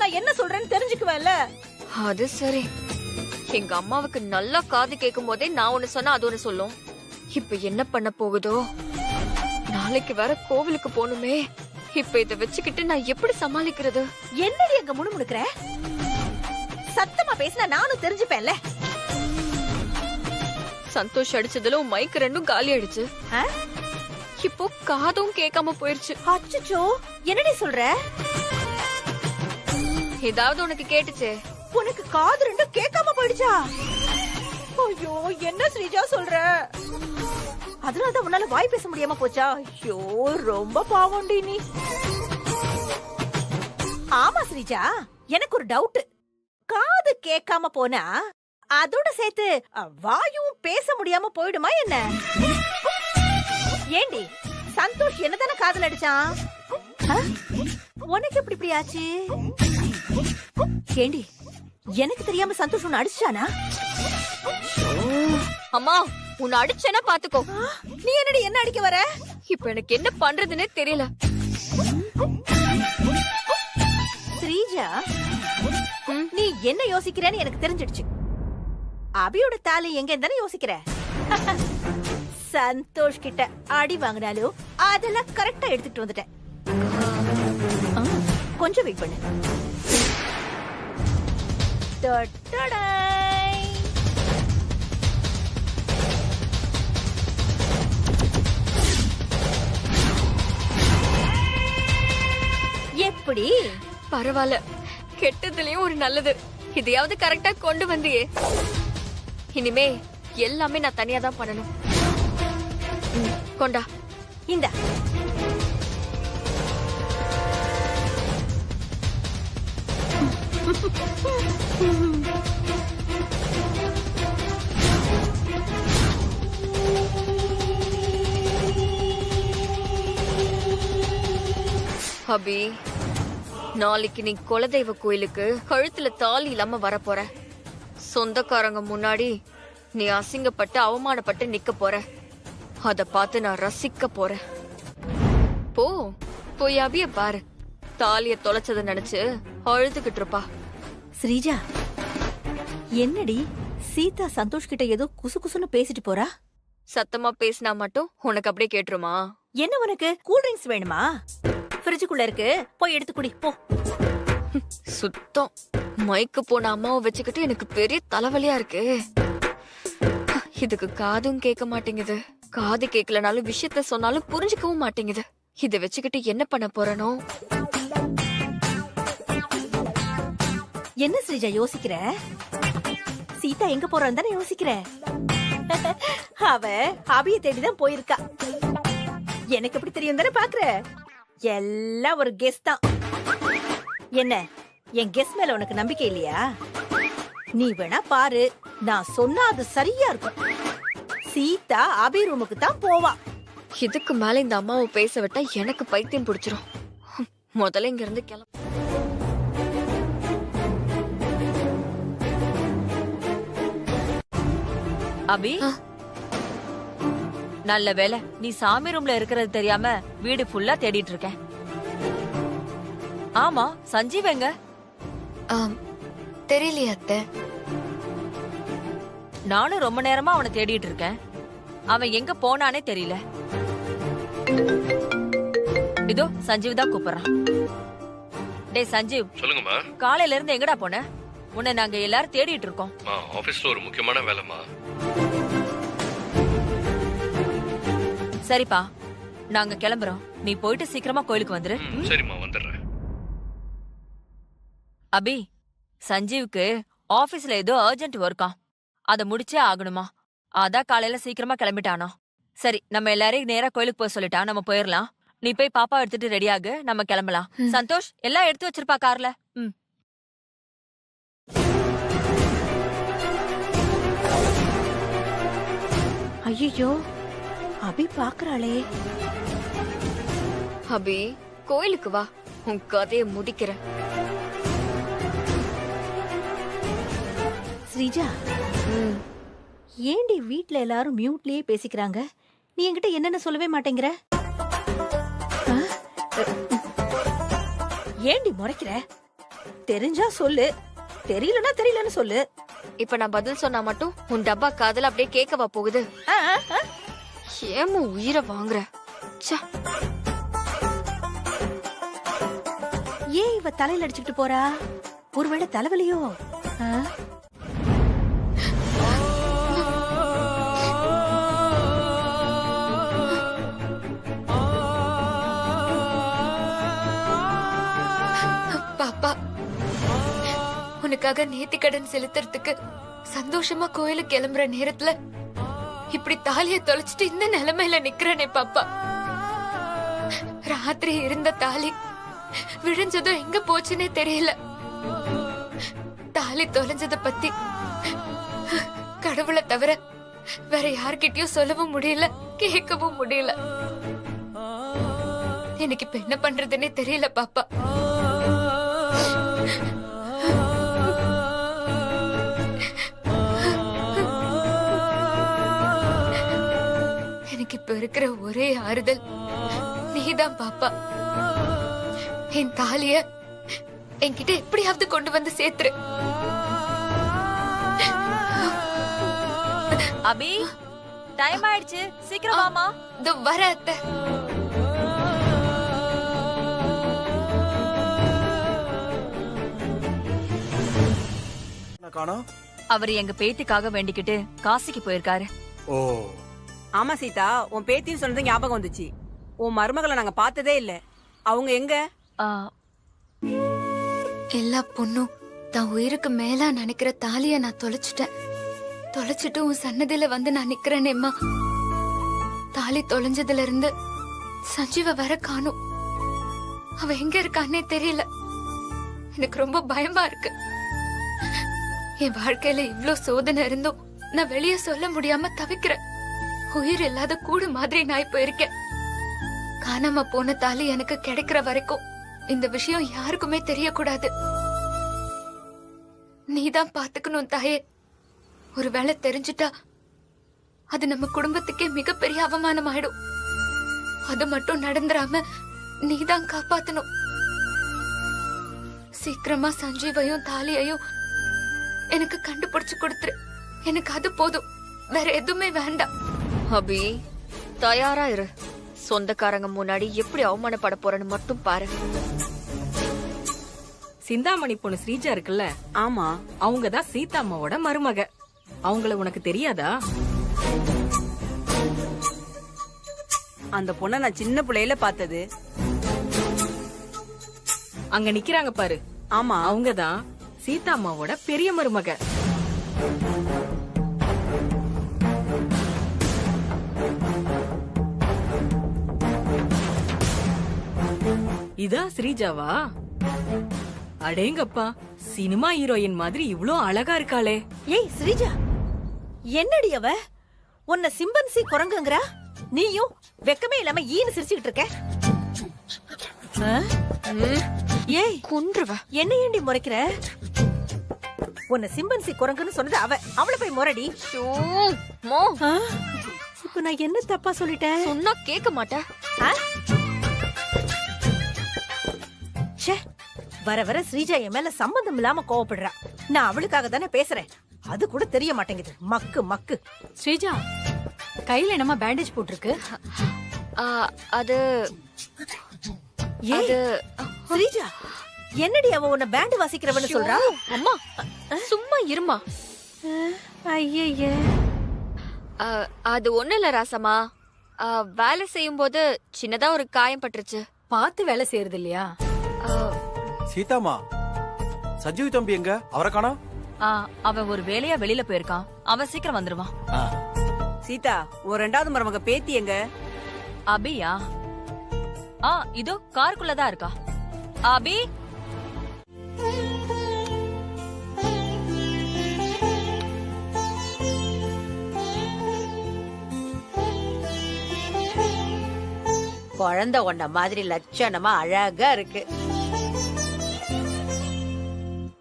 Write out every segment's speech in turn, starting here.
நான் என்ன சொல்றேன்னு தெரிஞ்சுக்குவேன்ல. அது சரி. எங்க அம்மாவுக்கு நல்லா காது கேட்கும் போதே நான் ஒண்ணு சொன்னா அது ஒண்ணு சொல்லும். இப்ப என்ன பண்ண போகுதோ? நாளைக்கு வேற கோவிலுக்கு போகணுமே. இப்ப இத வச்சுக்கிட்டு நான் எப்படி சமாளிக்கிறது? என்னடி அங்க முணுமுணுக்குற? சத்தமா பேசினா நானும் தெரிஞ்சுப்பேன்ல. சந்தோஷ் அடிச்சதுல உன் மைக் ரெண்டும் காலி ஆயிடுச்சு. இப்போ காதும் கேட்காம போயிருச்சு. அச்சச்சோ, என்னடி சொல்ற? ஏதாவது உனக்கு கேட்டுச்சு? உனக்கு காது ரெண்டும் கேட்காம போயிடுச்சா? ஐயோ, என்ன ஸ்ரீஜா சொல்ற? அதனாலதான் உன்னால வாய் பேச முடியாம போச்சா? ஐயோ, ரொம்ப பாவம்டி நீ. ஆமா ஸ்ரீஜா, எனக்கு ஒரு டவுட். காது கேட்காம போனா அதோட சேர்த்து வாயும் பேச முடியாம போயிடுமா என்ன? ஏண்டி, சந்தோஷ் என்னதானே காதல் அடிச்சான்? உனக்கு எப்படி இப்படி ஆச்சு? ஏண்டி, எனக்கு தெரியாம சந்தோஷ் உன்னை அடிச்சானா? அம்மா, உன்னை அடிச்சேன்னா பாத்துக்கோ. நீ என்னடி என்ன அடிக்க வர? இப்ப எனக்கு என்ன பண்றதுன்னே தெரியல. ஸ்ரீஜா, நீ என்ன யோசிக்கிறேன்னு எனக்கு தெரிஞ்சிடுச்சு. அபியோட தாலி எங்க தானே யோசிக்கிற? சந்தோஷ் கிட்ட அடி வாங்கினாலும் அதெல்லாம் கரெக்டா எடுத்துட்டு வந்துட்டேன். கொஞ்சம் வெயிட் பண்ணு. எப்படி? பரவாயில்ல, கெட்டதுலயும் ஒரு நல்லது. இதையாவது கரெக்டா கொண்டு வந்தியே. இனிமே எல்லாமே நான் தனியா தான் பண்ணணும். கொண்டா. இந்த அபி, நாளைக்கு நீ குலதெய்வ கோயிலுக்கு கழுத்துல தாலி இல்லாம வரப்போற. சொந்தக்காரங்க முன்னாடி நீ அசிங்கப்பட்டு அவமானப்பட்டு நிக்க போற. அத பார்த்து நான் ரசிக்க போறேன். போ, போய் அபிய பாரு. தாலிய தொலைச்சத நினைச்சு அழுதுகிட்டு இருப்பா. ஸ்ரீஜா, என்னடி சீதா சந்தோஷ் கிட்ட ஏதோ குசு குசுன்னு பேசிட்டு போறா? சத்தமா பேசினா மட்டும் உனக்கு அப்படியே கேட்டுருமா? என்ன, உனக்கு கூல் ட்ரிங்க்ஸ் வேணுமா? ஃப்ரிட்ஜுக்குள்ள இருக்கு, போய் எடுத்து குடி போ. சுத்தம். மைக்கு போன அம்மாவை வச்சுக்கிட்டு எனக்கு பெரிய தலைவலியா இருக்கு. இதுக்கு காதும் கேட்க மாட்டேங்குது. காது கேட்கலனாலும் விஷயத்த சொன்னாலும் புரிஞ்சுக்கவும் மாட்டேங்குது. இத வச்சுக்கிட்டு என்ன பண்ண போறனோ? என்ன ஸ்ரீஜா யோசிக்கிற? சீதா எங்க போறான்னு தானே யோசிக்கிற? அவ அபிய தேடிதான் போயிருக்கா. எனக்கு எப்படி தெரியும் தானே பாக்குற? எல்லாம் ஒரு கெஸ் தான். என்ன, என் கெஸ் மேல உனக்கு நம்பிக்கை இல்லையா? நீ வேணா பாரு, நான் சொன்னா அது சரியா இருக்கும். சீதா அபி ரூமுக்கு தான் போவா. இதுக்கு மேல இந்த அம்மாவை பேச விட்டா எனக்கு பைத்தியம் பிடிச்சிரும். முதல்ல இங்க இருந்து கிளம்ப. அபி, நல்ல வேலை நீ சாமி ரூம்ல இருக்கிறது தெரியாம வீடு ஃபுல்லா தேடிட்டு இருக்கேன். ஆமா, சஞ்சீவ் எங்க? தெரியலையா அத்தை. நானும் ரொம்ப நேரமா அவனை தேடிட்டு இருக்கேன். அவன் எங்க போனானே தெரியல. இதோ சஞ்சீவ் தான் கூப்பிடுறான். டேய் சஞ்சீவ். சொல்லுங்கம்மா. காலையில இருந்து எங்கடா போன? உன்னை நாங்க எல்லாரும் தேடிட்டு இருக்கோம். ஆபீஸ்ல ஒரு முக்கியமான வேலைமா. சரிப்பா, நாங்க கிளம்புறோம். நீ போயிட்டு சீக்கிரமா கோயிலுக்கு வந்துரு. சரிம்மா, வந்துடுறேன். அபி, சஞ்சீவுக்கு ஆபீஸ்ல ஏதோ அர்ஜென்ட் ஒர்க்கா, அத முடிச்சே ஆகணுமா. அதான் காலையில சீக்கிரமா கிளம்பிட்டானா. சரி, நம்ம எல்லாரையும் நேரா கோயிலுக்கு போக சொல்லிட்டா, நம்ம போயிடலாம். நீ போய் பாப்பா எடுத்துட்டு ரெடியாகு, நம்ம கிளம்பலாம். சந்தோஷ் எல்லாம் எடுத்து வச்சிருப்பா கார்ல. ஐயோ, அபி பாக்குறாளே. அபி, கோயிலுக்கு வா, உன் கதையை முடிக்கிறேன். ஸ்ரீஜா, ஏண்டி வீட்ல எல்லாரும் மியூட்லயே பேசிக்கிறாங்க? நீ என்கிட்ட என்னன்னு சொல்லவே மாட்டேங்கிற? ஏண்டி முறைக்கிற? தெரிஞ்சா சொல்லு, தெரியலன்னா தெரியலன்னு சொல்லு. இப்ப நான் பதில் சொன்னா மட்டும் உன் டப்பா காதுல அப்படியே கேட்கவா போகுது? ஆ, ஆ, ஆ. ஏமா உயிரை வாங்குற? ச்சே. ஏன் இவ தலையில அடிச்சுக்கிட்டு போறா? ஒருவேளை தலைவலியோ? ஆ? பாப்பா, உனக்காக நேர்த்தி கடன் செலுத்துறதுக்கு சந்தோஷமா கோயிலுக்கு கிளம்புற நேரத்துல இப்படி தாலிய தொலைச்சிட்டு இந்த நிலைமையில நிக்கிறனே பாப்பா. ராத்திரி இருந்த தாலி விழுஞ்சதும் எங்க போச்சுன்னே தெரியல. தாலி தொலைஞ்சத பத்தி கடவுளை தவிர வேற யார்கிட்டயும் சொல்லவும் முடியல, கேட்கவும் முடியல. எனக்கு இப்ப என்ன பண்றதுன்னே தெரியல பாப்பா. எனக்கு இப்ப இருக்கிற ஒரே ஆறுதல் நீதான் பாப்பா. என் தாலிய என்கிட்ட எப்படியாவது கொண்டு வந்து சேர்த்துரு. அபி, டைம் ஆயிடுச்சு, சீக்கிரம் வாமா. இதோ வர அத்தை. அவர் எங்க பேத்திக்காக வேண்டிக்கிட்டு காசிக்கு போயிருக்காரு. ஓ, ஆமா சீதா, உன் பேத்தின்னு சொன்னது ஞாபகம் வந்துச்சு. உன் மருமகளை நாங்க பார்த்ததே இல்ல. அவங்க எங்க? ஆ, எல்லா பொண்ணும் தான் உயிருக்கு மேலா நினைக்கிற தாலிய நான் தொலைச்சிட்டு உன் சன்னதியில வந்து நான் நிக்கிறேனேம்மா. தாலி தொலைஞ்சதுல இருந்து சஞ்சீவ வர காணும். அவ எங்க இருக்கான்னே தெரியல. எனக்கு ரொம்ப பயமா இருக்கு. என் வாழ்க்கையில இவ்ளோ சோதனை இருந்தும் நான் வெளியே சொல்ல முடியாம தவிக்கிறேன். உயிர் இல்லாத கூடு மாதிரி நான் இப்ப இருக்கேன். காணாம போன தாலி எனக்கு கிடைக்கிற வரைக்கும் இந்த விஷயம் யாருக்குமே தெரியக்கூடாது. நீதான் பாத்துக்கணும் தாயே. ஒருவேளை தெரிஞ்சுட்டா அது நம்ம குடும்பத்துக்கே மிகப்பெரிய அவமானம் ஆயிடும். அது மட்டும் நடந்துராம நீதான் காப்பாத்தணும். சீக்கிரமா சஞ்சீவையும் தாலியையும் எனக்கு கண்டுபிடிச்சு கொடுத்துரு. எனக்கு அது போதும், வேற எதுவுமே வேண்டாம். அபி, தயாரா இரு. சொந்தக்காரங்க முன்னாடி எப்படி அவமானப்பட போறேன்னு மட்டும் பாரு. சிந்தாமணி பொண்ணு ஸ்ரீஜா இருக்குல்ல, ஆமா, அவங்கதான் சீதா அம்மாவோட மருமக. அவங்கள உனக்கு தெரியாதா? அந்த பொண்ண நான் சின்ன பிள்ளையில பார்த்தது. அங்க நிக்கிறாங்க பாரு, ஆமா, அவங்கதான் சீதா அம்மாவோட பெரிய மருமக. இதா ஸ்ரீஜாவா? அடேங்கப்பா, சினிமா ஹீரோயின் மாதிரி இவ்ளோ அழகா இருக்காளே. ஏய் ஸ்ரீஜா, என்னடி அவ உன்னை சிம்பன்சி குரங்குங்கறா? நீயும் வெக்கமே இல்லாம ஈன்னு சிரிச்சுக்கிட்டு இருக்க. ஆ? ஏய் கொன்றுவ. என்ன ஏண்டி முறைக்கிற? உன்னை சிம்பன்சி குரங்குன்னு சொன்னது அவளை போய் முறடி. ஆ? இப்ப நான் என்ன தப்பா சொல்லிட்டேன்? சொன்னா கேட்க மாட்டேன். ஆ? ச்சே, வர வர ஸ்ரீஜா என் மேல சம்பந்தம் இல்லாம கோவப்படுறா. நான் அவளுக்காக தானே பேசுறேன், அது கூட தெரிய மாட்டேங்குது. மக்கு மக்கு. ஸ்ரீஜா, கையில என்னமா பேண்டேஜ் போட்டிருக்கு? அது ஏய் ஸ்ரீஜா, என்னடி அவ உன்னை பேண்ட் வாசிக்கிறவன்னு சொல்றா? அம்மா சும்மா இருமா. ஐயே, அது ஒண்ணு இல்ல ராசம்மா. வேலை செய்யும் போது சின்னதா ஒரு காயம் பட்டுருச்சு. பார்த்து வேலை செய்யறது இல்லையா? சீதாமா, சஞ்சீவ் தம்பி எங்க? அவரை காணோம். அவன் ஒரு வேலையா வெளியில போயிருக்கான். அவன் சீக்கிரம் வந்துருவான். சீதா, ஒரு ரெண்டாவது மருமக பேத்தி எங்க? அபியா? இதோ காருக்குள்ளதான் இருக்கா. அபி, குழந்தை ஒன்ன மாதிரி லட்சணமா அழகா இருக்கு.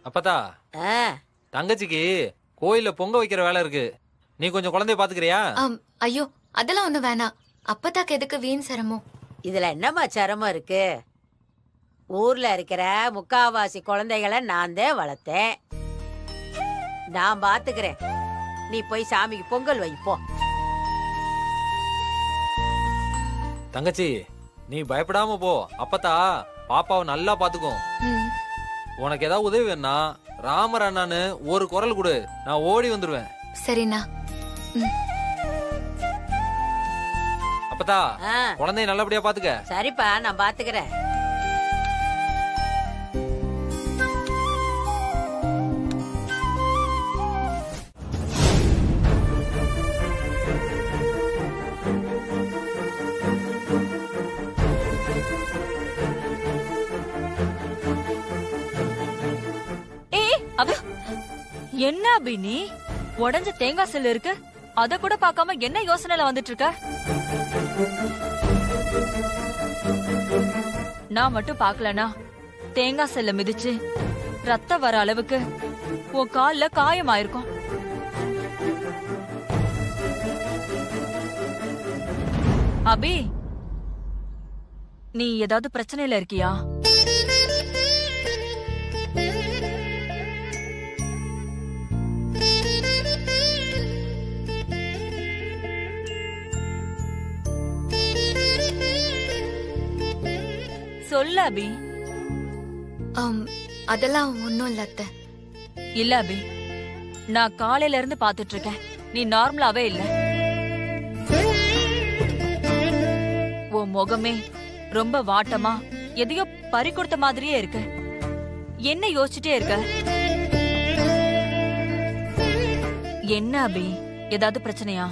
அப்பதா, தங்கச்சிக்கு கோயில்ல பொங்க வைக்கிற வேலை இருக்கு. நீ கொஞ்சம் குழந்தைய பாத்துக்கிறியா? ஐயோ, அதெல்லாம் ஒண்ணு வேணாம். அப்பதாக்கு எதுக்கு வீண் சிரமம்? இதுல என்னமா சிரமம் இருக்கு? ஊர்ல இருக்கிற முக்காவாசி குழந்தைகளை நான் தான் வளர்த்தேன். நான் பாத்துக்கிறேன். நீ போய் சாமிக்கு பொங்கல் வை போ. தங்கச்சி நீ பயப்படாம போ. அப்பத்தா பாப்பாவை நல்லா பாத்துக்கும். உனக்கு ஏதாவது உதவி வேணா ராமர் அண்ணான்னு ஒரு குரல் கொடு, நான் ஓடி வந்துருவேன். சரிண்ணா. அப்பத்தா குழந்தைய நல்லபடியா பாத்துக்க. சரிப்பா, நான் பாத்துக்கிறேன். என்ன அபி நீ உடஞ்ச தேங்காய் செல்லு இருக்கு, அத கூட பார்க்காம என்ன யோசனைல வந்துட்டு இருக்க? நான் மட்டும் பாக்கலனா தேங்காய் செல்ல மிதிச்சு ரத்தம் வர அளவுக்கு உன் கால்ல காயமாயிருக்கும். அபி நீ ஏதாவது பிரச்சனையில இருக்கியா? சொல்ல அபி. அதெல்லாம் ஒண்ணும் இல்ல அத்தை. இல்ல அபி, நான் காலையில இருந்து பாத்துட்டு இருக்கேன், நீ நார்மலாவே இல்ல. உன் முகமே ரொம்ப வாட்டமா எதையோ பறி கொடுத்த மாதிரியே இருக்கு. என்ன யோசிச்சுட்டே இருக்க? என்ன அபி, ஏதாவது பிரச்சனையா?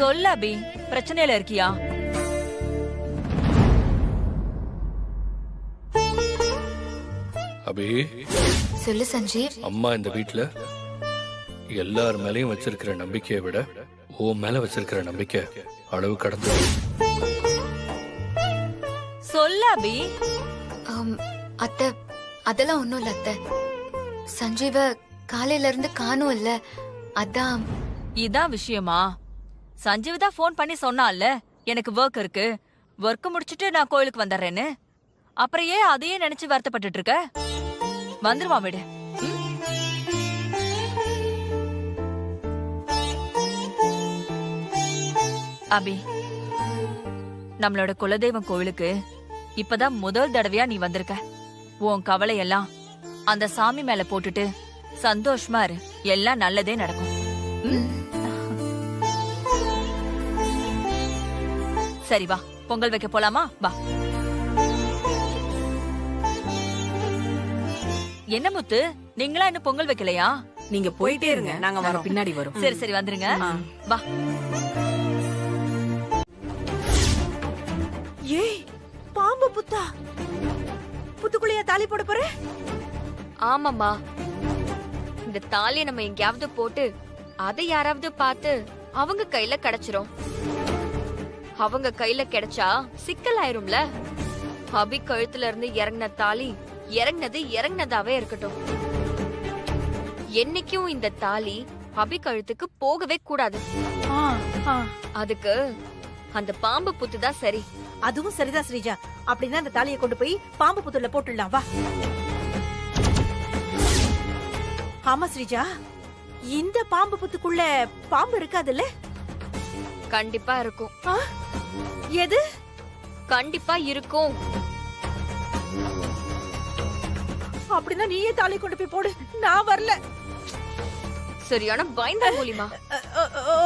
சொல்ல அபி, பிரச்சனையில இருக்கியா? அபி சொல்லு சஞ்சீவ். அம்மா இந்த வீட்டுல எல்லார் மேலயும் வச்சிருக்கிற நம்பிக்கையை விட உன் மேல வச்சிருக்கிற நம்பிக்கை அளவு கடந்து. சொல்ல அபி. அத்தை அதெல்லாம் ஒண்ணும் இல்ல அத்தை. சஞ்சீவ காலையில இருந்து காணும் இல்ல, அதான். இதான் விஷயமா? சஞ்சீவ் தான் போன் பண்ணி சொன்னால எனக்கு ஒர்க் இருக்கு, ஒர்க் முடிச்சிட்டு நான் கோயிலுக்கு வந்துடுறேன்னு. அப்புறம் ஏன் அதையே நினைச்சு வருத்தப்பட்டு இருக்க? வந்துருவா விடு. அபி, நம்மளோட குலதெய்வம் கோவிலுக்கு இப்பதான் முதல் தடவையா நீ வந்திருக்க. உன் கவலை எல்லாம் அந்த சாமி மேல போட்டுட்டு சந்தோஷமா இரு, எல்லாம் நல்லதே நடக்கும். சரி வா, பொங்கல் வைக்க போலாமா? வா. என்ன முத்து, நீங்களா இன்னும் பொங்கல் வைக்கலையா? நீங்க போயிட்டே இருங்க, நாங்க வரோம், பின்னாடி வரோம். சரி சரி வந்துருங்க. வா. ஏய், பாம்பு புத்தா, புத்துக்குள்ளையா தாலி போட போற? ஆமாமா, இந்த தாலியை நம்ம எங்கேயாவது போட்டு அதை யாராவது பார்த்து அவங்க கையில கிடைச்சிரும். அவங்க கையில கிடைச்சா சிக்கல் ஆயிரும்ல. அபி கழுத்துல இருந்து இறங்கின தாலி இறங்கினதாவே இருக்கட்டும். என்னைக்கும் இந்த தாலி அபி கழுத்துக்கு போகவே கூடாது. அதுக்கு அந்த பாம்பு புத்துதான் சரி. அதுவும் சரிதான் ஸ்ரீஜா. அப்படின்னா அந்த தாலியை கொண்டு போய் பாம்பு புத்துல போட்டுடலாம். வா. ஆமா ஸ்ரீஜா, இந்த பாம்பு புத்துக்குள்ள பாம்பு இருக்காதுல்ல? கண்டிப்பா இருக்கும். எது? கண்டிப்பா இருக்கும். அப்படின்னா நீயே தாலி கொண்டு போய் போடு, நான் வரல. சரியான பயந்தா மூலிமா.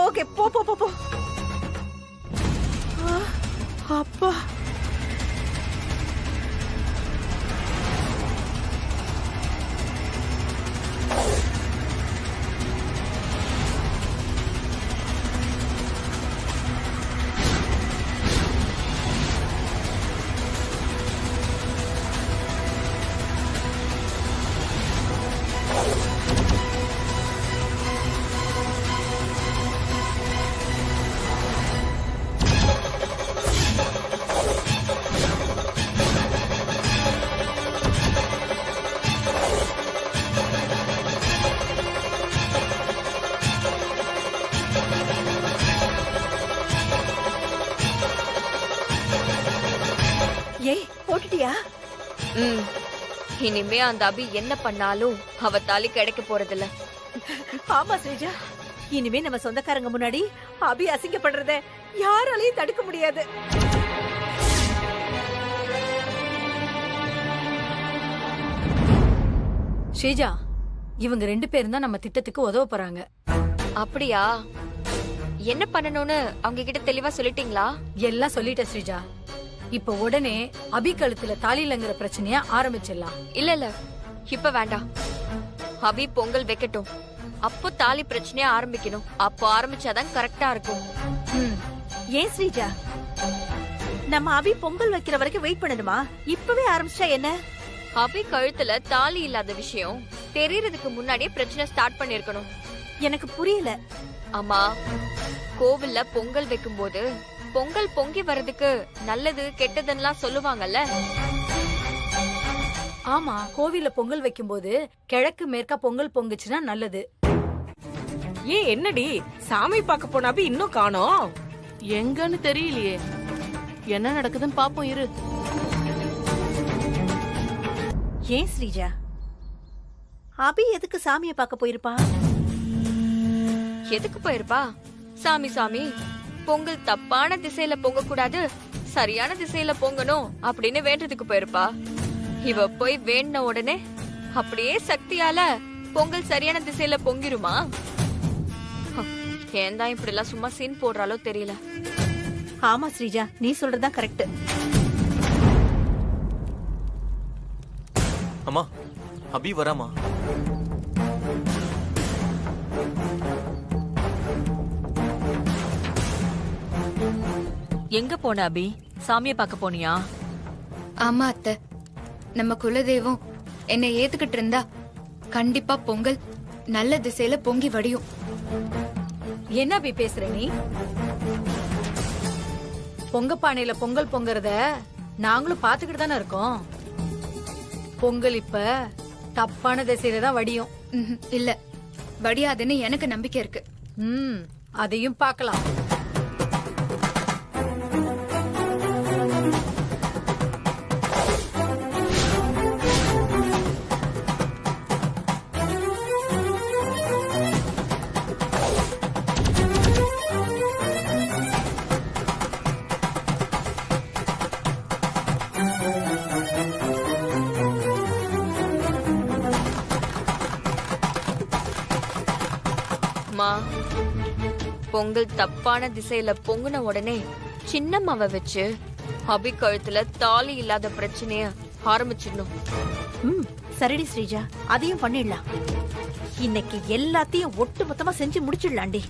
ஓகே, போ போ போ போ. அப்பா, ஏய் போட்டுட்டியா? இனிமே அந்த அபி என்ன பண்ணாலும் அவ தாலி கிடைக்க போறதில்ல. ஆமா ஸ்ரீஜா, இனிமே நம்ம சொந்தக்காரங்க முன்னாடி அபி அசிங்கப்படுறத யாராலையும் தடுக்க முடியாது. ஸ்ரீஜா, இவங்க 2 பேரும் தான் நம்ம திட்டத்துக்கு உதவ போறாங்க. அப்படியா? என்ன பண்ணணும்னு அவங்க கிட்ட தெளிவா சொல்லிட்டீங்களா? எல்லாம் சொல்லிட்ட ஸ்ரீஜா. இப்ப உடனே அபி கழுத்துல தாலிலங்கிற பிரச்சனைய ஆரம்பிச்சிடலாம். இல்ல இப்ப வேண்டாம். அபி பொங்கல் வைக்கட்டும், அப்போ தாலி பிரச்சனையா ஆரம்பிக்கணும். அப்போ ஆரம்பிச்சாதான் கரெக்டா இருக்கும். ஏன் ஸ்ரீஜா, நம்ம அபி பொங்கல் வைக்கிற வரைக்கும் வெயிட் பண்ணணுமா? இப்பவே ஆரம்பிச்சா என்ன? அபி கழுத்துல தாலி இல்லாத விஷயம் தெரியறதுக்கு முன்னாடியே பிரச்சனை ஸ்டார்ட் பண்ணிருக்கணும். எனக்கு புரியல. ஆமா, கோவில்ல பொங்கல் வைக்கும் போது பொங்கல் பொங்கி வர்றதுக்கு நல்லது கெட்டதுன்னெல்லாம் சொல்லுவாங்கல்ல. ஆமா, கோவில்ல பொங்கல் வைக்கும் போது கிழக்கு மேற்கா பொங்கல் பொங்குச்சுன்னா நல்லது. ஏன் என்னடி சாமி பார்க்க போன அபி இன்னும் காணோம்? எங்கன்னு தெரியலையே. என்ன நடக்குதுன்னு பாப்போம் இரு. ஏன் ஸ்ரீஜா, அபி எதுக்கு சாமிய பார்க்க போயிருப்பா? எதுக்கு போயிருப்பா? சாமி பொங்கல் தப்பான திசையில பொங்க கூடாது, சரியான திசையில பொங்கணும் அப்படின்னு வேண்டதுக்கு போயிருப்பா. இவ போய் வேண்டின உடனே அப்படியே சக்தியால பொங்கல் சரியான திசையில பொங்கிருமா? ஏன் தான் இப்படி எல்லாம் சும்மா சீன் போடுறாலோ தெரியல. ஆமா ஸ்ரீஜா, நீ சொல்றதுதான் கரெக்ட். அம்மா, அபி வராமா? எங்க போன அபி? சாமிய பார்க்க போனியா? ஆமா அத்தை, நம்ம குலதெய்வம் என்னை ஏத்துக்கிட்டு இருந்தா கண்டிப்பா பொங்கல் நல்ல திசையில பொங்கி வடியும். என்ன அபி பேசுற நீ? பொங்க பானையில பொங்கல் பொங்கறத நாங்களும் பாத்துக்கிட்டு தானே இருக்கோம். பொங்கல் இப்ப தப்பான திசையில தான் வடியும். இல்ல, வடியாதுன்னு எனக்கு நம்பிக்கை இருக்கு. அதையும் பார்க்கலாம். பொங்கல் தப்பான திசையில பொங்குன உடனே சின்னம்மாவை வச்சு அபி கழுத்துல தாலி இல்லாத பிரச்சனைய ஆரம்பிச்சிடணும். சரிடி ஸ்ரீஜா, அதையும் பண்ணிடலாம். இன்னைக்கு எல்லாத்தையும் ஒட்டு மொத்தமா செஞ்சு முடிச்சிடலாண்டி.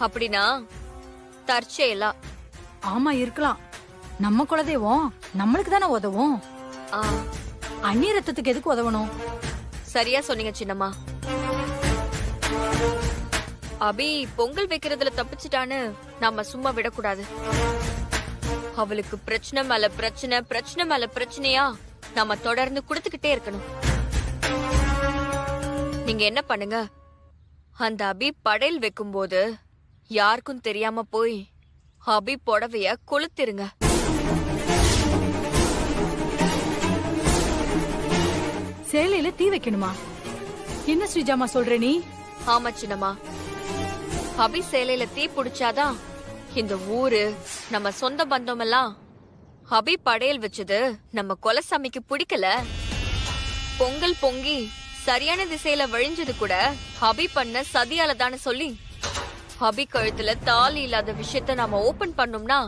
அப்படின்னா தற்செயலா? ஆமா இருக்கலாம். நம்ம குலதெய்வம் நம்மளுக்கு தானே உதவும். அந்நிய ரத்தத்துக்கு எதுக்கு உதவணும்? சரியா சொன்னீங்க சின்னம்மா. அபி பொங்கல் வைக்கிறதுல தப்பிச்சிட்டான்னு நாம சும்மா விடக்கூடாது. அவளுக்கு பிரச்சனை மேல பிரச்சனை, பிரச்சனை மேல பிரச்சனையா நாம தொடர்ந்து கொடுத்துக்கிட்டே இருக்கணும். நீங்க என்ன பண்ணுங்க, அந்த அபி படையல் வைக்கும் போது யாருக்கும் தெரியாம போய் அபி புடவைய கொளுத்திருங்க. சேலையில தீ வைக்கணுமா? என்ன ஸ்ரீஜாமா சொல்ற நீ? ஆமா சின்னம்மா, அபி சேலையில தீ பிடிச்சாதான் இந்த ஊரு நம்ம சொந்த பந்தம் எல்லாம் அபி படையல் வச்சது நம்ம குலசாமிக்கு பிடிக்கல பொங்கல் பொங்கி சரியான திசையில வழிஞ்சது கூட அபி பண்ண சதியால தானே சொல்லி அபி கழுத்துல தாலி இல்லாத விஷயத்த நாம ஓபன் பண்ணோம்னா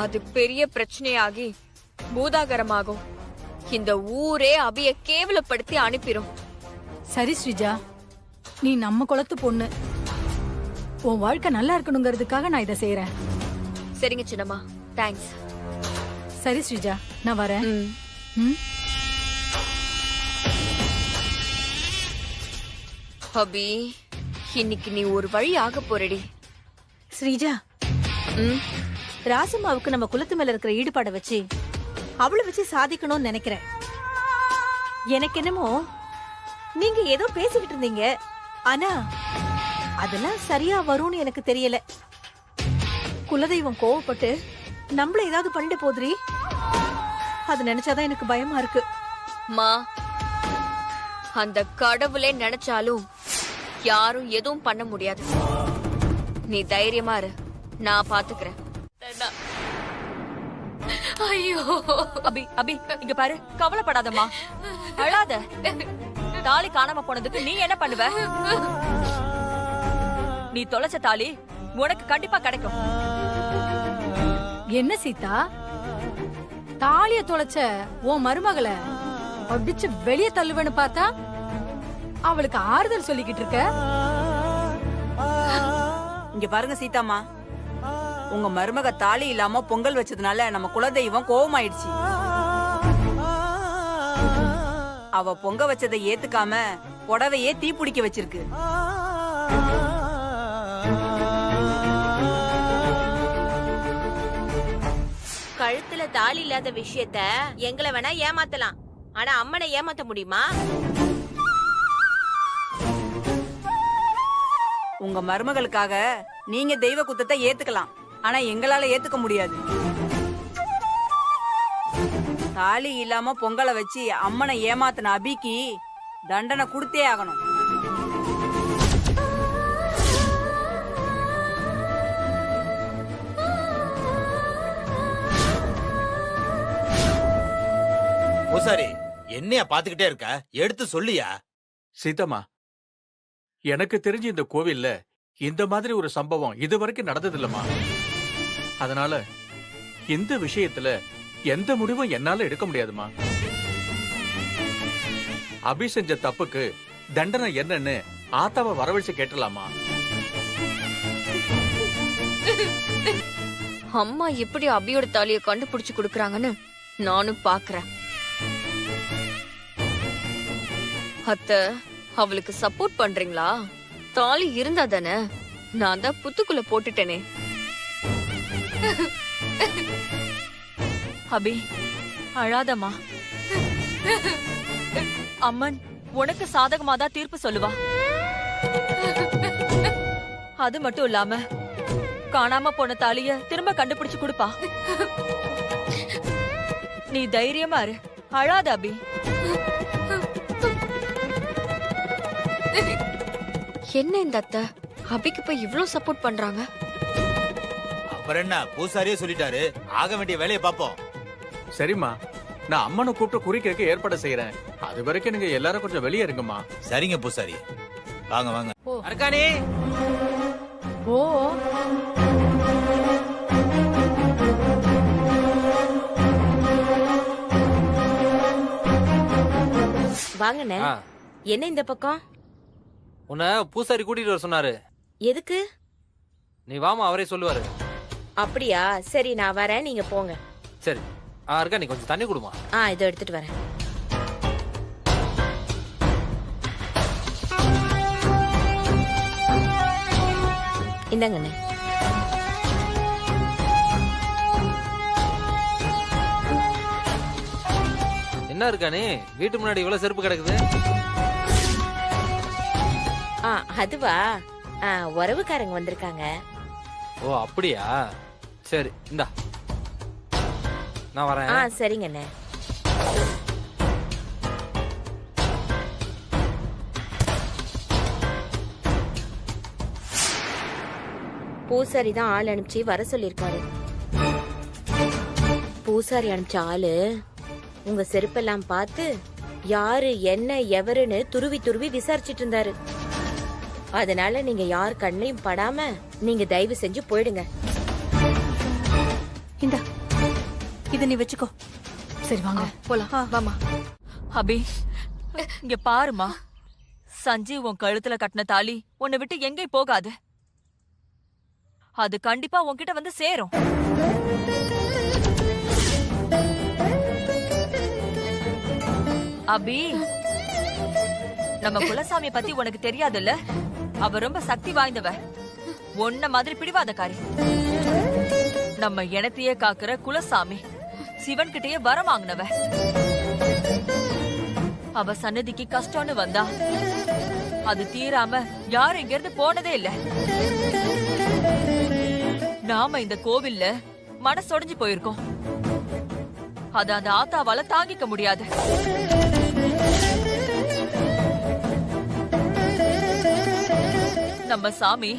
அது பெரிய பிரச்சனையாகி பூதாகரமாகும். இந்த ஊரே அபிய கேவலப்படுத்தி அனுப்பிரும். சரி ஸ்ரீஜா, நீ நம்ம குலத்து பொண்ணு. உன் வாழ்க்கை நல்லா இருக்கணுங்கிறதுக்காக நான் இதை செய்யறேன். சரிங்க சின்னம்மா, தேங்க்ஸ். சரி ஸ்ரீஜா, நான் வரேன். அபி, இன்னைக்கு நீ ஒரு வழி ஆக போறடி. ஸ்ரீஜா, ராசம்மாவுக்கு நம்ம குலத்து மேல இருக்கிற ஈடுபாட வச்சு அவளை வச்சு சாதிக்கணும்னு நினைக்கிறேன். எனக்கு என்னமோ நீங்க ஏதோ பேசிக்கிட்டு இருந்தீங்க, ஆனா அதெல்லாம் சரியா வரும்னு எனக்கு தெரியல. குலதெய்வம் கோவப்பட்டு நம்மள ஏதாவது பண்ணிட்டு போதுரி, அது நினைச்சாதான் எனக்கு பயமா இருக்கு. மா, அந்த கடவுளே நினைச்சாலும் யாரும் எதுவும் பண்ண முடியாது. நீ தைரியமா இரு, நான் பாத்துக்கிறேன். ஐயோ அபி, அபி இங்க பாரு, கவலைப்படாதம்மா, அழாத. தாலி காணாம போனதுக்கு நீ என்ன பண்ணுவ? நீ தொலைச்ச தாலி உனக்கு கண்டிப்பா கிடைக்கும். என்ன சீதா, தாலிய தொலைச்ச உன் மருமகளை அடிச்சு வெளியே தள்ளுவேன்னு பார்த்தா அவளுக்கு ஆறுதல் சொல்லிக்கிட்டு இருக்க. இங்க பாருங்க சீதாம்மா, உங்க மருமக தாலி இல்லாம பொங்கல் வச்சதுனால நம்ம குலதெய்வம் கோவமாயிடுச்சு. அவ பொங்க வச்சதை ஏத்துக்காம புடவையே தீ பிடிக்க வச்சிருக்கு. கழுத்துல தாலி இல்லாத விஷயத்த எங்களை வேணா ஏமாத்தலாம், ஆனா அம்மனை ஏமாத்த முடியுமா? உங்க மருமகளுக்காக நீங்க தெய்வ குத்தத்தை ஏத்துக்கலாம், ஆனா எங்களால ஏத்துக்க முடியாது. தாலி இல்லாம பொங்கலை வச்சு அம்மனை ஏமாத்தின அபிக்கு தண்டனை கொடுத்தே ஆகணும். பூசாரி, என்னையா பாத்துக்கிட்டே இருக்க? எடுத்து சொல்லியா? சீதாமா, எனக்கு தெரிஞ்சு இந்த கோவில்ல இந்த மாதிரி ஒரு சம்பவம் இதுவரைக்கும் நடந்தது இல்லம்மா. அதனால இந்த விஷயத்துல எந்த முடிவும் என்னால எடுக்க முடியாதுமா. அபி செஞ்ச தப்புக்கு தண்டனை என்னன்னு ஆத்தாவை வரவழைச்சு கேட்டலாமா? அம்மா எப்படி அபியோட தாலியை கண்டுபிடிச்சு கொடுக்கறாங்கன்னு நானும் பாக்குறேன். அத்தை, அவளுக்கு சப்போர்ட் பண்றீங்களா? தாலி இருந்தா தானே. நான் தான் புத்துக்குள்ள போட்டுட்டேனே. அபி, அழாதம்மா. அம்மன் உனக்கு சாதகமாதான் தீர்ப்பு சொல்லுவா. அது மட்டும் இல்லாம காணாம போன தாலிய திரும்ப கண்டுபிடிச்சு கொடுப்பா. நீ தைரியமா இரு, அழாத அபி. என்ன இந்த அத்தை அபிக்கு போய் இவ்ளோ சப்போர்ட் பண்றாங்க? அப்புறம் என்ன, பூசாரியே சொல்லிட்டாரு, ஆக வேண்டிய வேலையை பாப்போம். சரிம்மா, நான் அம்மனை கூப்பிட்டு குறிக்க ஏற்பாடு செய்யறேன். அது வரைக்கும் நீங்க எல்லாரும் கொஞ்சம் வெளியே இருங்கம்மா. சரிங்க பூசாரி, வாங்க வாங்க. அர்க்கானி, ஓ வாங்கண்ணே. என்ன இந்த பக்கம்? உன்னை பூசாரி கூட்டிட்டு வர சொன்னாரு. எதுக்கு? நீ வாமா, அவரே சொல்லுவாரு. அப்படியா? சரி, நான் வரேன், நீங்க போங்க. சரி. அர்க்கானி, கொஞ்சம் தண்ணி கொடுமா. இதோ எடுத்துட்டு வரேன். இந்தாங்கண்ணே. என்ன இருக்கானே, வீட்டு முன்னாடி இவ்வளவு செருப்பு கிடக்குது? அதுவா, உறவுக்காரங்க வந்திருக்காங்க. ஓ அப்படியா? சரி, இந்தா நான் வரேன். சரிங்கண்ணே. பூசாரி தான் ஆள் அனுப்பிச்சு வர சொல்லிருக்காரு. பூசாரி அனுப்பிச்ச ஆளு உங்க செருப்பெல்லாம் பார்த்து யாரு என்ன எவருன்னு துருவி துருவி விசாரிச்சிட்டு இருந்தாரு. அதனால நீங்க யார் கண்ணையும் படாம நீங்க தயவு செஞ்சு போயிடுங்க. இந்தா இத நீ வச்சுக்கோ. சரி வாங்க போலாம். வாமா. அபி இங்க பாருமா, சஞ்சீவ் உன் கழுத்துல கட்டின தாலி உன்னை விட்டு எங்கேயும் போகாது. அது கண்டிப்பா உன்கிட்ட வந்து சேரும். அபி, நம்ம குலசாமிய பத்தி உனக்கு தெரியாதுல்ல? அவ ரொம்ப சக்தி வாய்ந்தவ, உன்ன மாதிரி பிடிவாதக்காரி. நம்ம இனத்தையே காக்குற குலசாமி சிவன் கிட்டயே வரம் வாங்கினவ. அவ சன்னதிக்கு கஷ்டம்னு வந்தா அது தீராம யாரும் இங்க இருந்து போனதே இல்ல. நாம இந்த கோவில்ல மனசொடைஞ்சு போயிருக்கோம். அத அந்த ஆத்தாவால தாங்கிக்க முடியாது. நம்ம சாமி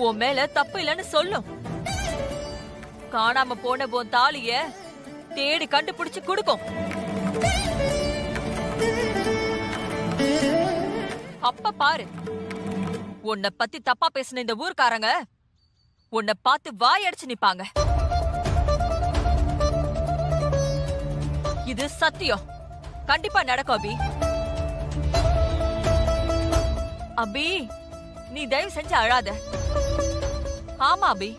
உன் மேல தப்பு இல்லைன்னு சொல்லும். காணாம போன உன் தாலிய தேடி கண்டுபிடிச்சு கொடுக்கும். அப்ப பாரு, உன்னை பத்தி தப்பா பேசின இந்த ஊர்க்காரங்க உன்னை பார்த்து வாயடிச்சு நிப்பாங்க. இது சத்தியம், கண்டிப்பா நடக்கும். அபி, அபி நீ தயவு செஞ்சு அழாத. ஆமா அபி,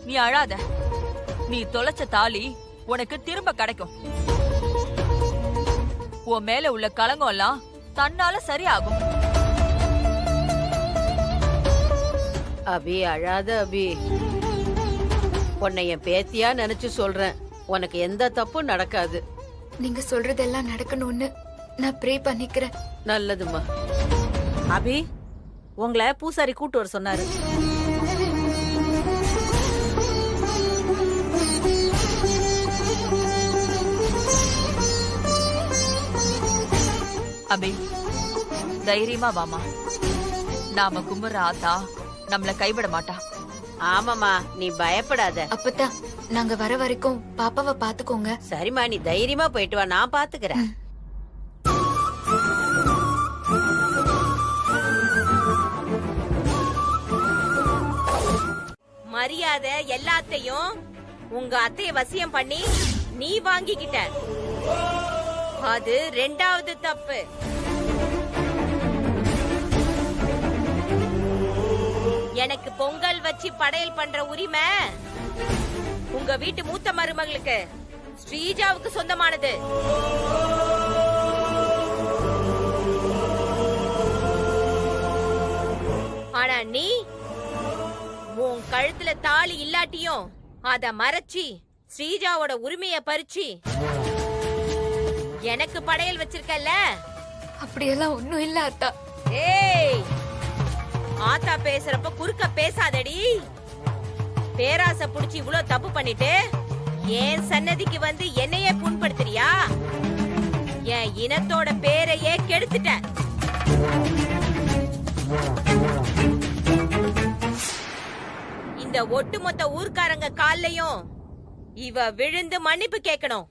நீ அழாத. நீ தொலைச்ச தாலி உனக்கு திரும்ப கிடைக்கும். உன் மேல உள்ள களங்கம் எல்லாம் தன்னால சரியாகும். அபி அழாத அபி. உன்னை என் பேத்தியா நினைச்சு சொல்றேன். உனக்கு எந்த தப்பும் நடக்காது. நீங்க சொல்றதெல்லாம் நடக்கணும்னு நான் ப்ரே பண்ணிக்கிறேன். நல்லதுமா. அபி, உங்களை பூசாரி கூட்டு வர சொன்னாரு. அபி, தைரியமா வாமா. நாம கும்புற ஆத்தா நம்மள கைவிட மாட்டா. ஆமாமா, நீ பயப்படாத. அப்பத்தா நாங்க வர வரைக்கும் பாப்பாவை பாத்துக்கோங்க. சரிம்மா, நீ தைரியமா போயிட்டு வா, நான் பாத்துக்கிறேன். மரியாதை எல்லாத்தையும் உங்க அத்தைய வசியம் பண்ணி நீ வாங்கிக்கிட்ட. அது 2வது தப்பு. எனக்கு பொங்கல் வச்சு படையல் பண்ற உரிமை உங்க வீட்டு மூத்த மருமகளுக்கு ஸ்ரீஜாவுக்கு சொந்தமானது. ஆனா நீ உன் கழுத்துல தாலி இல்லாட்டியும் அத மறைச்சி ஸ்ரீஜாவோட உரிமைய பறிச்சு எனக்கு படையல் வச்சிருக்கல. அப்படியெல்லாம் ஒண்ணும் இல்ல அத்தா. ஏய், ஆத்தா பேசுறப்ப குறுக்க பேசாதடி. பேராசை புடிச்சு இவ்வளவு தப்பு பண்ணிட்டு என் சன்னதிக்கு வந்து என்னையே புண்படுத்துறியா? என் இனத்தோட பேரையே கெடுத்துட்ட. இந்த ஒட்டுமொத்த ஊர்க்காரங்க கால்லையும் இவ விழுந்து மன்னிப்பு கேட்கணும்.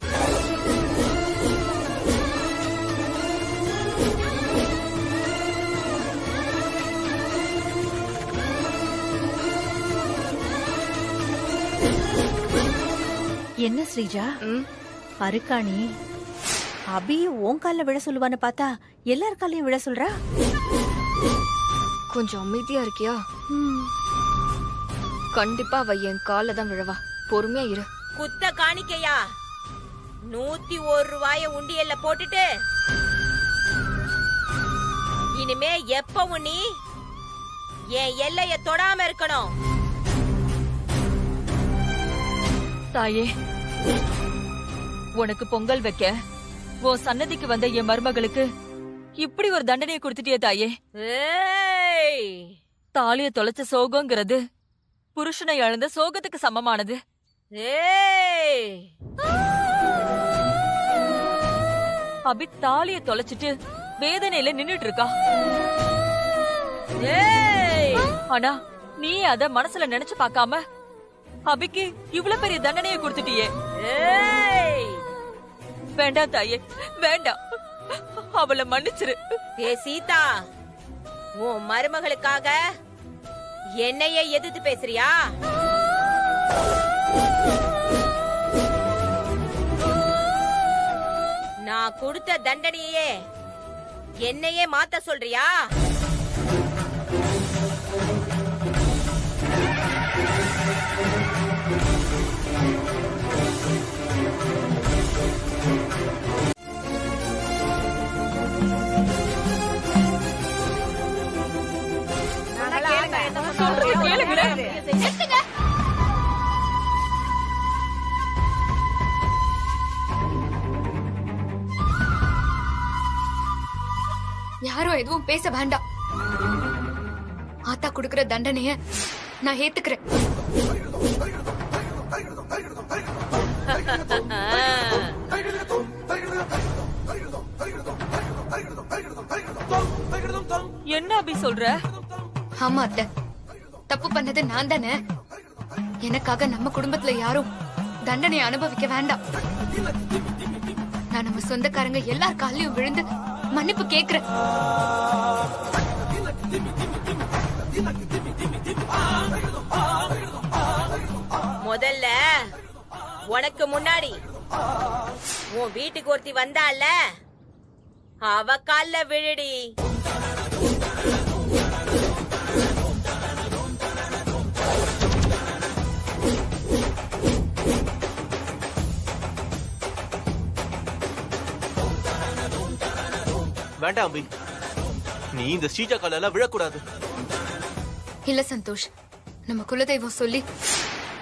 என்ன ஸ்ரீஜா, அருக்காணி அபி உன் கால்ல விழ சொல்லுவான்னு பார்த்தா எல்லார் காலையும் விழ சொல்றா. கொஞ்சம் அமைதியா இருக்கியா? கண்டிப்பா அவ என் கால தான் விழவா. பொறுமையா இரு. குத்த காணிக்கையா 101 ரூபாய உண்டியல்ல போட்டுட்டு இனிமே எப்பவும் நீ என் எல்லைய தொடாம இருக்கணும். தாயே, உனக்கு பொங்கல் வைக்க உன் சன்னதிக்கு வந்த என் மருமகளுக்கு இப்படி ஒரு தண்டனையை கொடுத்துட்டியே தாயே. தாலிய தொலைச்ச சோகங்கிறது புருஷனை இழந்த சோகத்துக்கு சமமானது. அபி தாலிய தொலைச்சிட்டு வேதனையில நின்னுட்டு இருக்கா. ஆனா நீ அத மனசுல நினைச்சு பார்க்காம அபிக்கு இவ்வளவு பெரிய தண்டனையை கொடுத்துட்டியே. வேண்டாம் தாயே, வேண்டாம். அவளை மன்னிச்சிரு. ஏ சீதா, உன் மருமகளுக்காக என்னையே எதிர்த்து பேசுறியா? நான் கொடுத்த தண்டனையே என்னையே மாத்த சொல்றியா? யாரும் எதுவும் பேச வேண்டாம். ஆத்தா குடுக்கிற தண்டனைய நான் ஏத்துக்கிறேன். என்ன அபி சொல்ற? ஆமா அத்தை, தப்பு பண்ணது நான் தானே. எனக்காக நம்ம குடும்பத்துல யாரும் தண்டனை அனுபவிக்க வேண்டாம். நான் நம்ம சொந்தக்காரங்க எல்லார் காலையும் விழுந்து மன்னிப்பு கேக்குறேன். முதல்ல உனக்கு முன்னாடி உன் வீட்டுக்கு ஒருத்தி வந்தால, அவ கால்ல விழுடி. வேண்டாம் அபி, நீ இந்த ஸ்ரீஜா காலெல்லாம் விழக்கூடாது. இல்ல சந்தோஷ், நம்ம குலதெய்வம் சொல்லி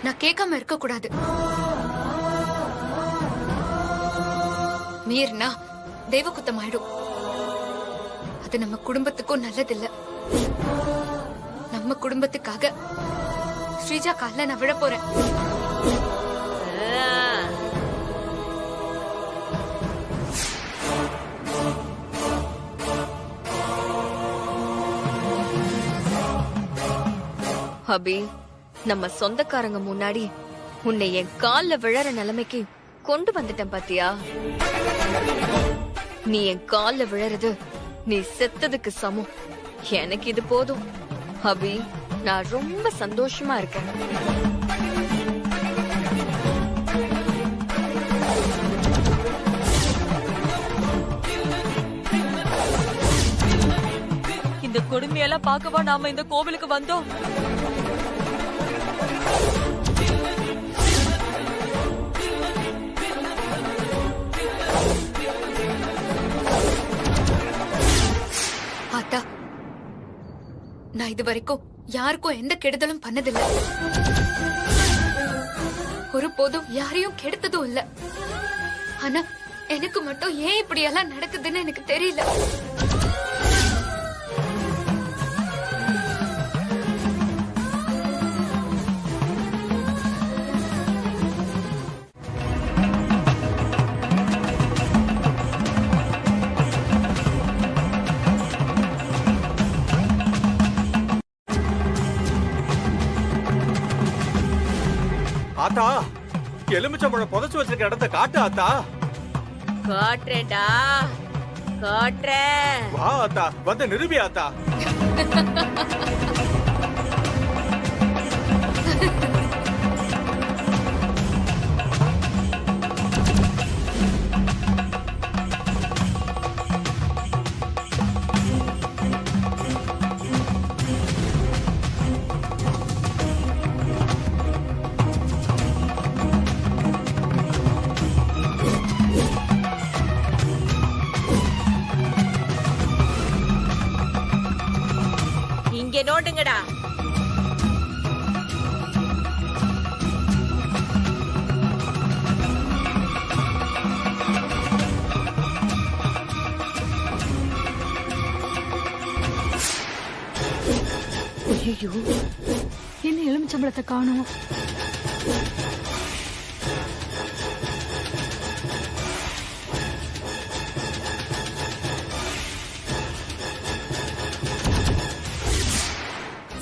நான் கேட்காம இருக்க கூடாது. மீறினா தெய்வ குத்தம் ஆயிடும். அது நம்ம குடும்பத்துக்கும் நல்லதில்ல. நம்ம குடும்பத்துக்காக ஸ்ரீஜா கால்ல நான் விழ போறேன். அபி, நம்ம சொந்தக்காரங்க முன்னாடி உன்னை என் கால்ல விழற நிலைமைக்கு கொண்டு வந்துட்டேன் பாத்தியா? நீ என் கால்ல விழறது நீ செத்ததுக்கு சமம். எனக்கு இது போதும் அபி. நான் ரொம்ப சந்தோஷமா இருக்கேன். இந்த கொடுமையெல்லாம் பார்க்கவா நாம இந்த கோவிலுக்கு வந்தோம்? ஆத்தா, நான் இது வரைக்கும் யாருக்கும் எந்த கெடுதலும் பண்ணதில்லை. ஒரு போதும் யாரையும் கெடுத்ததும் இல்ல. ஆனா எனக்கு மட்டும் ஏன் இப்படி எல்லாம் நடக்குதுன்னு எனக்கு தெரியல. ஆத்தா, எலுமிச்சம்பழம் புதைச்சு வச்சிருக்க இடத்த காட்டு ஆத்தா. காட்டுறேன்டா, காட்டுறேன். வா ஆத்தா, வந்து நிரூபி ஆத்தா. இங்க நோண்டுங்கடா. ஐயோ, என்ன எலுமிச்சம்பழத்தை காணோம்?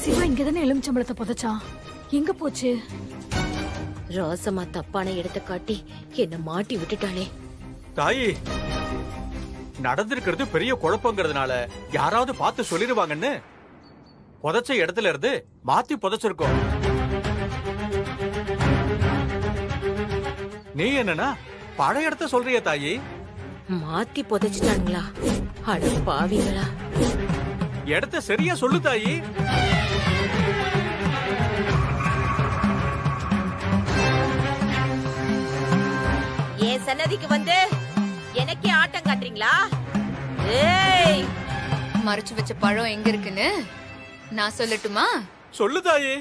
சிவா இங்கதானே எலுமிச்சம்பழத்தை புதைச்சான், எங்க போச்சு? ரோசமா தப்பான இடத்தை காட்டி என்ன மாட்டி விட்டுட்டாளே. தாயி, நடந்திருக்கிறது பெரிய குழப்பங்கிறதுனால யாராவது பார்த்து சொல்லிடுவாங்கன்னு புதைச்ச இடத்துல இருந்து மாத்தி புதைச்சிருக்கோம். நீ என்னன்னா பழைய இடத்த சொல்றிய தாயி? மாத்தி புதைச்சிட்டாங்களா? அட பாவிங்களா! இடத்த சரியா சொல்லு தாயி. என் சன்னதிக்கு வந்து எனக்கே ஆட்டம் காட்டுறீங்களா? ஏய், மறைச்சு வச்ச பழம் எங்க இருக்குன்னு நான் சொல்லட்டுமா? சொல்லு தாயி.